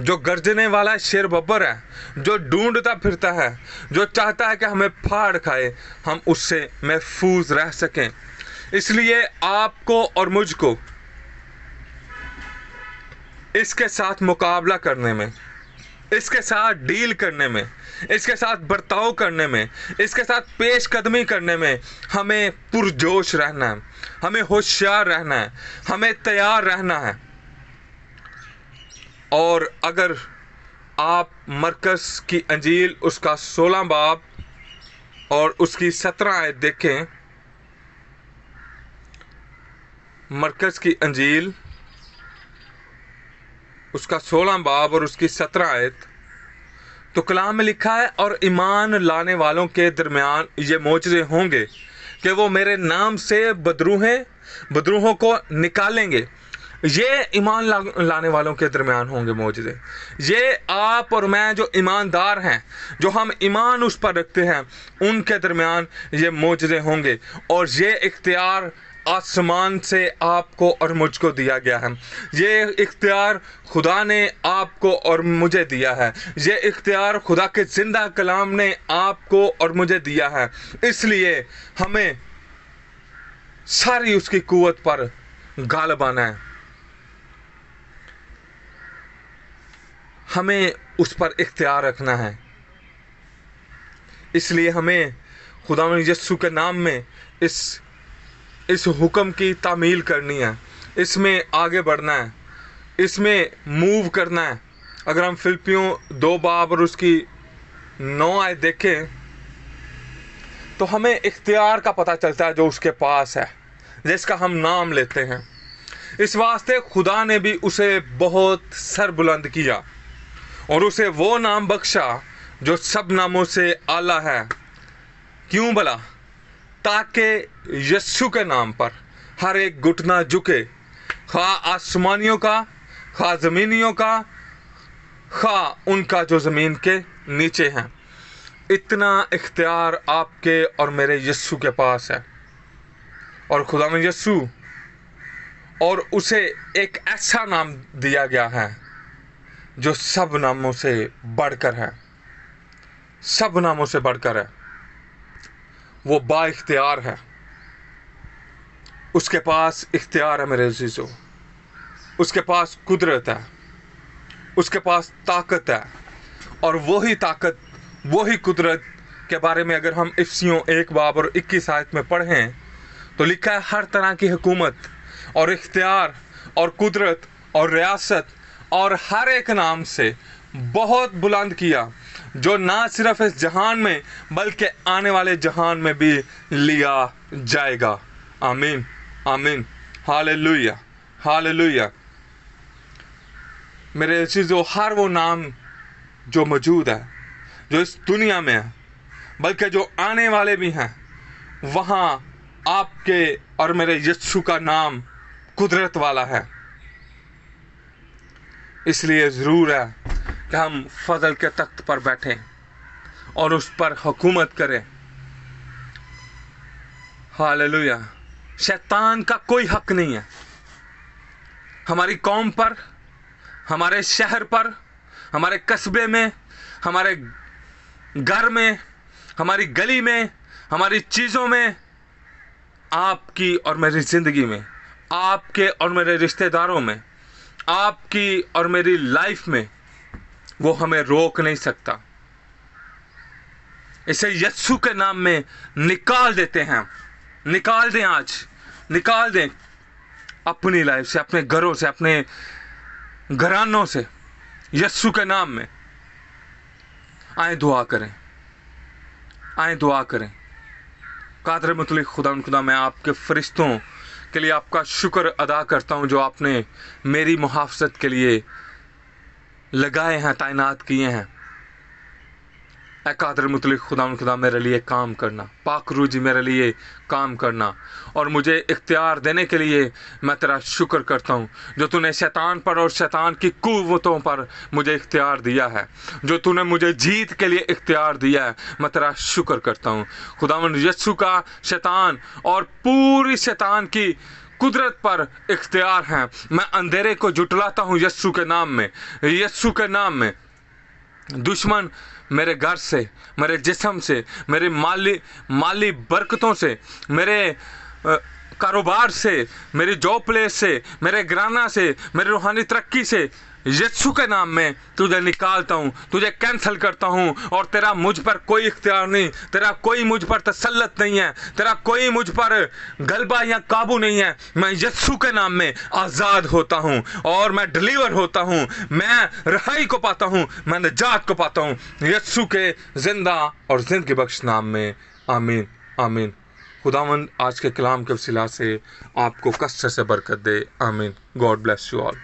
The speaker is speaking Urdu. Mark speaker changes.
Speaker 1: جو گرجنے والا شیر ببر ہے، جو ڈھونڈتا پھرتا ہے، جو چاہتا ہے کہ ہمیں پھاڑ کھائے، ہم اس سے محفوظ رہ سکیں۔ اس لیے آپ کو اور مجھ کو اس کے ساتھ مقابلہ کرنے میں، اس کے ساتھ ڈیل کرنے میں، اس کے ساتھ برتاؤ کرنے میں، اس کے ساتھ پیش قدمی کرنے میں ہمیں پرجوش رہنا ہے، ہمیں ہوشیار رہنا ہے، ہمیں تیار رہنا ہے۔ اور اگر آپ مرکز کی انجیل اس کا 16 باب اور اس کی 17 آیت دیکھیں، مرکز کی انجیل اس کا 16 باب اور اس کی 17 آیت، تو کلام میں لکھا ہے، اور ایمان لانے والوں کے درمیان یہ معجزے ہوں گے کہ وہ میرے نام سے بدروہوں کو نکالیں گے۔ یہ ایمان لانے والوں کے درمیان ہوں گے معجزے۔ یہ آپ اور میں جو ایماندار ہیں، جو ہم ایمان اس پر رکھتے ہیں، ان کے درمیان یہ معجزے ہوں گے۔ اور یہ اختیار آسمان سے آپ کو اور مجھ کو دیا گیا ہے۔ یہ اختیار خدا نے آپ کو اور مجھے دیا ہے۔ یہ اختیار خدا کے زندہ کلام نے آپ کو اور مجھے دیا ہے۔ اس لیے ہمیں ساری اس کی قوت پر غالب آنا ہے، ہمیں اس پر اختیار رکھنا ہے۔ اس لیے ہمیں خداوند یسوع کے نام میں اس حکم کی تعمیل کرنی ہے، اس میں آگے بڑھنا ہے، اس میں موو کرنا ہے۔ اگر ہم فلپیوں 2 باب اور اس کی 9 آیت دیکھیں تو ہمیں اختیار کا پتہ چلتا ہے جو اس کے پاس ہے، جس کا ہم نام لیتے ہیں۔ اس واسطے خدا نے بھی اسے بہت سر بلند کیا اور اسے وہ نام بخشا جو سب ناموں سے اعلیٰ ہے۔ کیوں بھلا؟ تاکہ یسوع کے نام پر ہر ایک گھٹنا جھکے، خواہ آسمانیوں کا، خواہ زمینیوں کا، خواہ ان کا جو زمین کے نیچے ہیں۔ اتنا اختیار آپ کے اور میرے یسوع کے پاس ہے۔ اور خداوند یسوع، اور اسے ایک ایسا نام دیا گیا ہے جو سب ناموں سے بڑھ کر ہے، سب ناموں سے بڑھ کر ہے۔ وہ با اختیار ہے، اس کے پاس اختیار ہے میرے عزیزو، اس کے پاس قدرت ہے، اس کے پاس طاقت ہے۔ اور وہی طاقت، وہی قدرت کے بارے میں اگر ہم افسیوں 1 باب اور 21 آیت میں پڑھیں تو لکھا ہے، ہر طرح کی حکومت اور اختیار اور قدرت اور ریاست اور ہر ایک نام سے بہت بلند کیا، جو نہ صرف اس جہان میں بلکہ آنے والے جہان میں بھی لیا جائے گا۔ آمین، آمین، ہاللویہ، ہاللویہ۔ میرے عزیزو، ہر وہ نام جو موجود ہے، جو اس دنیا میں ہے، بلکہ جو آنے والے بھی ہیں، وہاں آپ کے اور میرے یسوع کا نام قدرت والا ہے۔ اس لیے ضرور ہے کہ ہم فضل کے تخت پر بیٹھیں اور اس پر حکومت کریں۔ ہاللویہ۔ شیطان کا کوئی حق نہیں ہے ہماری قوم پر، ہمارے شہر پر، ہمارے قصبے میں، ہمارے گھر میں، ہماری گلی میں، ہماری چیزوں میں، آپ کی اور میری زندگی میں، آپ کے اور میرے رشتہ داروں میں، آپ کی اور میری لائف میں، وہ ہمیں روک نہیں سکتا۔ اسے یسوع کے نام میں نکال دیتے ہیں۔ نکال دیں، آج نکال دیں اپنی لائف سے، اپنے گھروں سے، اپنے گھرانوں سے، یسوع کے نام میں۔ آئیں دعا کریں، آئیں دعا کریں۔ قادر مطلق خدا، میں آپ کے فرشتوں کے لیے آپ کا شکر ادا کرتا ہوں جو آپ نے میری محافظت کے لیے لگائے ہیں، تعینات کیے ہیں۔ اے قادر مطلق خدا میرے لیے کام کرنا، پاک روح جی میرے لیے کام کرنا، اور مجھے اختیار دینے کے لیے میں تیرا شکر کرتا ہوں جو تو نے شیطان پر اور شیطان کی قوتوں پر مجھے اختیار دیا ہے، جو تو نے مجھے جیت کے لیے اختیار دیا ہے۔ میں تیرا شکر کرتا ہوں خداوند یسوع کا شیطان اور پوری شیطان کی قدرت پر اختیار ہے۔ میں اندھیرے کو جھٹلاتا ہوں یسوع کے نام میں، یسوع کے نام میں۔ دشمن میرے گھر سے، میرے جسم سے، میرے مالی برکتوں سے، میرے کاروبار سے، میری جاب پلیس سے، میرے گھرانہ سے، میری روحانی ترقی سے، یسوع کے نام میں تجھے نکالتا ہوں، تجھے کینسل کرتا ہوں، اور تیرا مجھ پر کوئی اختیار نہیں، تیرا کوئی مجھ پر تسلط نہیں ہے، تیرا کوئی مجھ پر غلبہ یا قابو نہیں ہے۔ میں یسوع کے نام میں آزاد ہوتا ہوں اور میں ڈیلیور ہوتا ہوں، میں رہائی کو پاتا ہوں، میں نجات کو پاتا ہوں، یسوع کے زندہ اور زندگی بخش نام میں، آمین آمین۔ خداوند آج کے کلام کے وسیلہ سے آپ کو کثرت سے برکت دے، آمین۔ God bless you all.